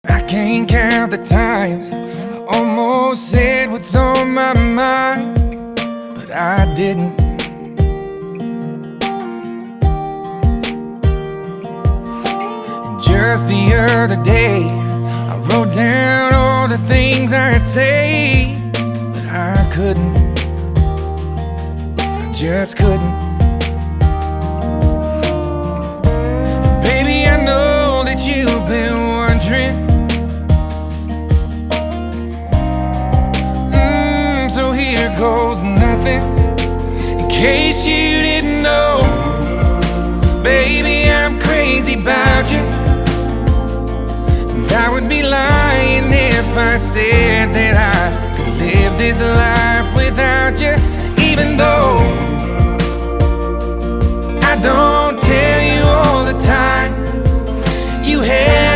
I can't count the times I almost said what's on my mind, but I didn't. And just the other day, I wrote down all the things I'd say, but I couldn't. I just couldn't. Baby, I know that you've been wondering. So here goes nothing, in case you didn't know. Baby, I'm crazy about you, and I would be lying if I said that I could live this life without you. Even though I don't tell you all the time, you have